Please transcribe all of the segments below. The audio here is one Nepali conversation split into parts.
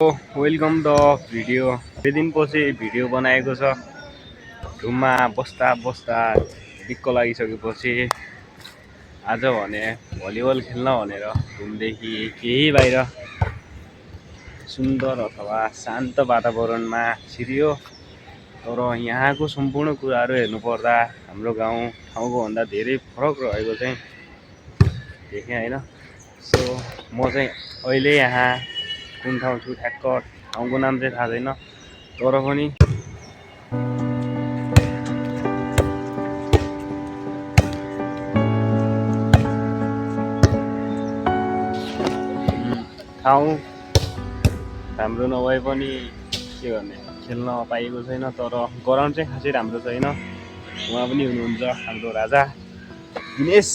Welcome the video. धेरै दिनपछि भिडियो बनाएको छ। रुममा बस्दा बस्दा दिक्क लागिसकेपछि आज भने भलिबल खेल्न भनेर रुमदेखि केही बाहिर सुन्दर अथवा शान्त वातावरणमा छिरियो। तर यहाँको सम्पूर्ण कुराहरू हेर्नुपर्दा हाम्रो गाउँ ठाउँको भन्दा धेरै फरक रहेको चाहिँ देखेँ होइन। सो म चाहिँ अहिले यहाँ कुन ठाउँ छु ठ्याक्क ठाउँको नाम चाहिँ थाहा छैन, तर पनि ठाउँ राम्रो नभए पनि के गर्ने, खेल्न पाइएको छैन। तर ग्राउन्ड चाहिँ खासै राम्रो छैन। उहाँ पनि हुनुहुन्छ हाम्रो राजा दिनेश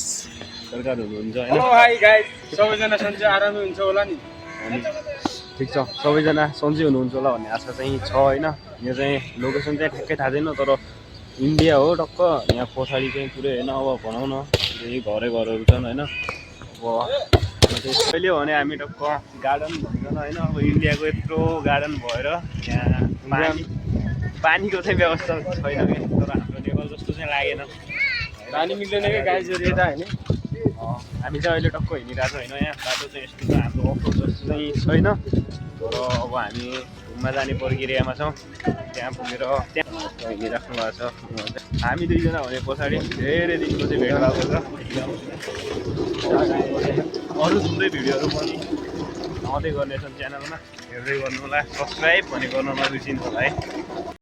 सरकार हुनुहुन्छ होइन। हाई गाइस, सबैजना सन्चै आरामै हुन्छ होला नि। ठिक छ, सबैजना सन्चै हुनुहुन्छ होला भन्ने आशा चाहिँ छ होइन। यो चाहिँ लोकेसन चाहिँ ठ्याक्कै थाहा छैन, तर इन्डिया हो टक्क। यहाँ पछाडि चाहिँ पुरै होइन, अब भनौँ न यही घरहरू छन् होइन। अब अहिले भने हामी टक्क गार्डन भनिकन होइन, अब इन्डियाको यत्रो गार्डन भएर यहाँ पानीको चाहिँ व्यवस्था छैन कि, तर हाम्रो नेपाल जस्तो चाहिँ लागेन। पानी मिल्दैन क्या गाइसहरू यता होइन। हामी चाहिँ अहिले टक्क हिँडिरहेको छ होइन। यहाँ बाटो चाहिँ यस्तो छ, हाम्रो अफरोड जस्तो चाहिँ छैन। तर अब हामी घुममा जाने प्रक्रियामा छौँ। त्यहाँ पुगेर त्यहाँ हिँडिराख्नु भएको छ। हामी दुईजना भने पछाडि धेरै दिनको चाहिँ भेट भएको छ। अरू थुप्रै भिडियोहरू पनि आउँदै गर्नेछन् च्यानलमा, हेर्दै गर्नु होला। सब्सक्राइब भने गर्न नबिर्सिनु होला है।